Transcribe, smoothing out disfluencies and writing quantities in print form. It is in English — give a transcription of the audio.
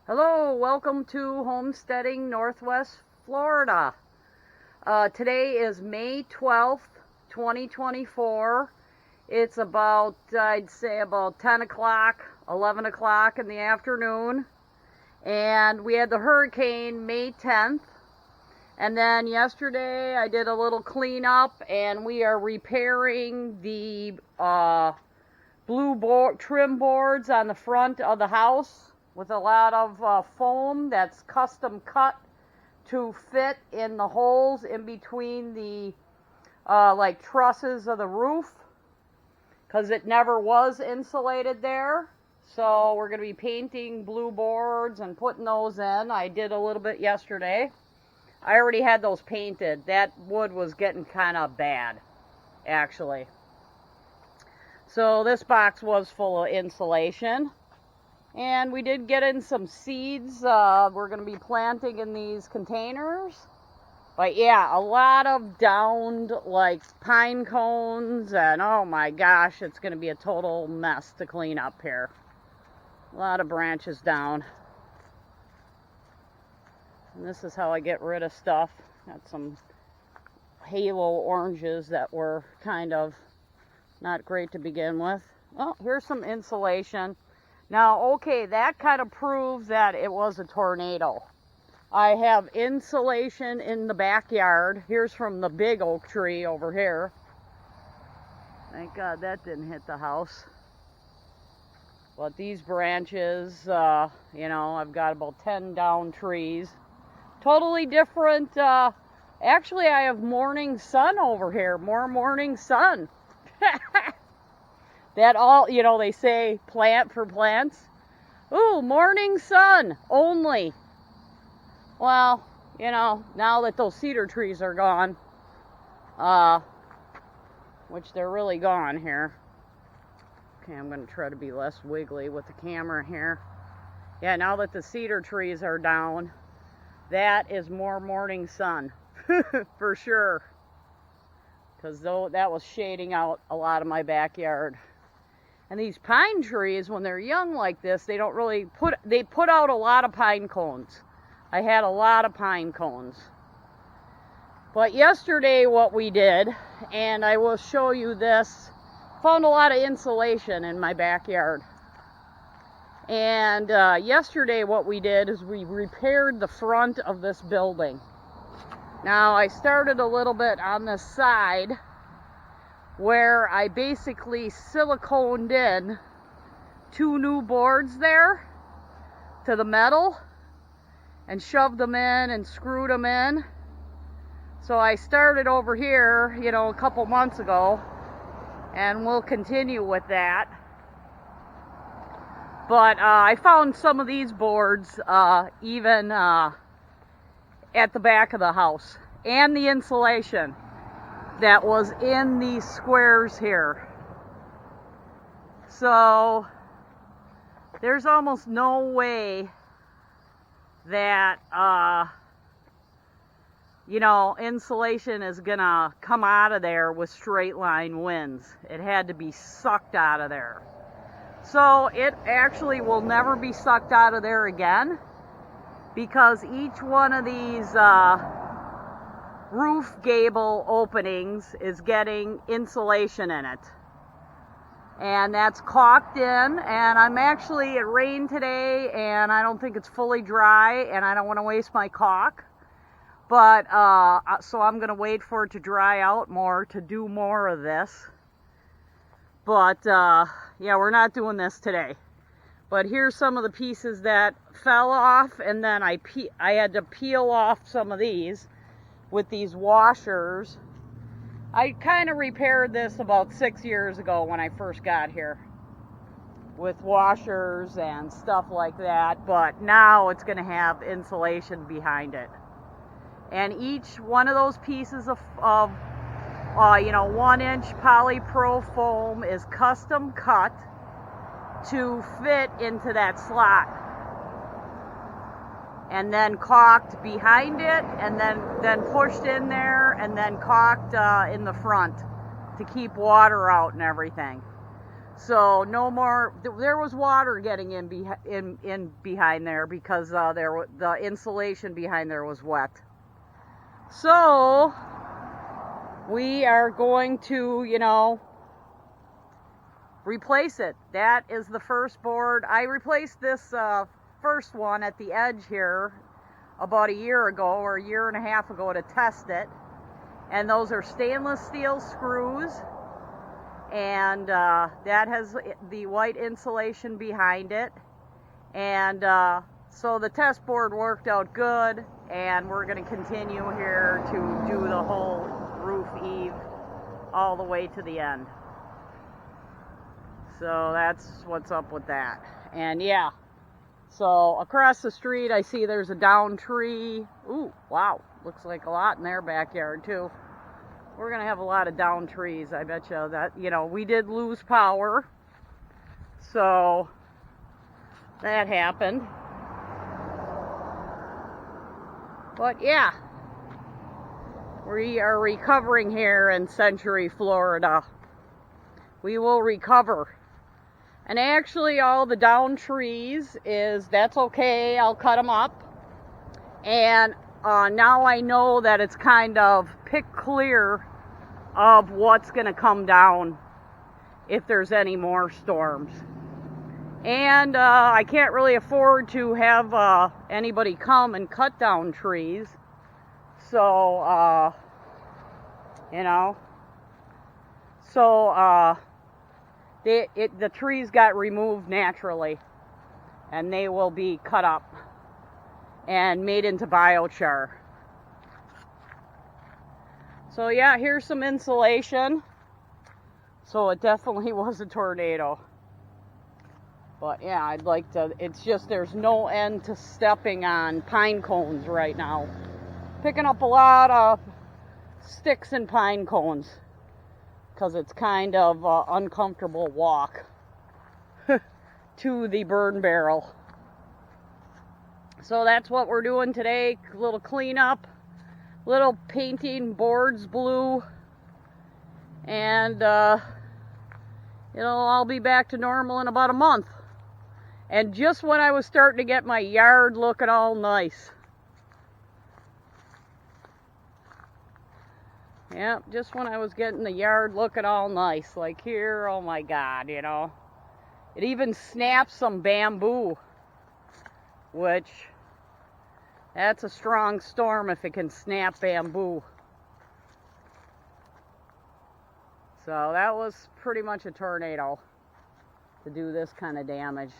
Hello, welcome to Homesteading Northwest Florida. Today is May 12th, 2024. It's about, I'd say about 10 o'clock, 11 o'clock in the afternoon. And we had the hurricane May 10th. And then yesterday I did a little cleanup and we are repairing the trim boards on the front of the house with a lot of foam that's custom cut to fit in the holes in between the like trusses of the roof, because it never was insulated there. So we're going to be painting blue boards and putting those in. I did a little bit yesterday. I already had those painted. That wood was getting kind of bad, actually. So this box was full of insulation. And we did get in some seeds. We're going to be planting in these containers. But yeah, a lot of downed like pine cones. And oh my gosh, it's going to be a total mess to clean up here. A lot of branches down. And this is how I get rid of stuff. Got some halo oranges that were kind of not great to begin with. Oh, here's some insulation. Now, okay, that kind of proves that it was a tornado. I have insulation in the backyard. Here's from the big oak tree over here. Thank God that didn't hit the house. But these branches, you know, I've got about 10 down trees. Totally different. Actually, I have morning sun over here. More morning sun. That all, you know, they say plant for plants. Ooh, morning sun only. Well, you know, now that those cedar trees are gone, which they're really gone here. Okay, I'm going to try to be less wiggly with the camera here. Yeah, now that the cedar trees are down, that is more morning sun, for sure. Because that was shading out a lot of my backyard. And these pine trees, when they're young like this, they don't really put out a lot of pine cones. I had a lot of pine cones. But yesterday what we did, and I will show you this, found a lot of insulation in my backyard. And yesterday what we did is we repaired the front of this building. Now I started a little bit on this side, where I basically siliconed in 2 new boards there to the metal and shoved them in and screwed them in. So I started over here, you know, a couple months ago, and we'll continue with that. But I found some of these boards even at the back of the house, and the insulation that was in these squares here. So there's almost no way that you know, insulation is gonna come out of there with straight line winds. It had to be sucked out of there. So it actually will never be sucked out of there again, because each one of these roof gable openings is getting insulation in it, and that's caulked in. And it rained today and I don't think it's fully dry, and I don't want to waste my caulk, but so I'm gonna wait for it to dry out more to do more of this. But yeah, we're not doing this today. But here's some of the pieces that fell off, and then I had to peel off some of these with these washers. I kind of repaired this about 6 years ago when I first got here with washers and stuff like that, but now it's going to have insulation behind it. And each one of those pieces of you know, 1-inch polypro foam is custom cut to fit into that slot, and then caulked behind it, and then pushed in there, and then caulked in the front to keep water out and everything. So no more. There was water getting in behind there because the insulation behind there was wet. So we are going to, you know, replace it. That is the first board. I replaced this first one at the edge here about a year ago or a year and a half ago to test it. And those are stainless steel screws. And that has the white insulation behind it. And so the test board worked out good. And we're going to continue here to do the whole roof eave all the way to the end. So that's what's up with that. And yeah, so across the street I see there's a downed tree. Ooh, wow, looks like a lot in their backyard too. We're gonna have a lot of downed trees, I bet you. That, you know, we did lose power, so that happened. But yeah, we are recovering here in Century, Florida. We will recover. And actually all the downed trees that's okay, I'll cut them up. And now I know that it's kind of picked clear of what's going to come down if there's any more storms. And I can't really afford to have anybody come and cut down trees. So, you know, so the trees got removed naturally, and they will be cut up and made into biochar. So yeah, here's some insulation. So it definitely was a tornado. But yeah, I'd like to, it's just there's no end to stepping on pine cones right now. Picking up a lot of sticks and pine cones, because it's kind of an uncomfortable walk to the burn barrel. So that's what we're doing today. A little cleanup, little painting boards blue, and it'll all be back to normal in about a month. And just when I was starting to get my yard looking all nice. Yep, just when I was getting the yard looking all nice. Like here, oh my God, you know. It even snapped some bamboo, which, that's a strong storm if it can snap bamboo. So that was pretty much a tornado to do this kind of damage.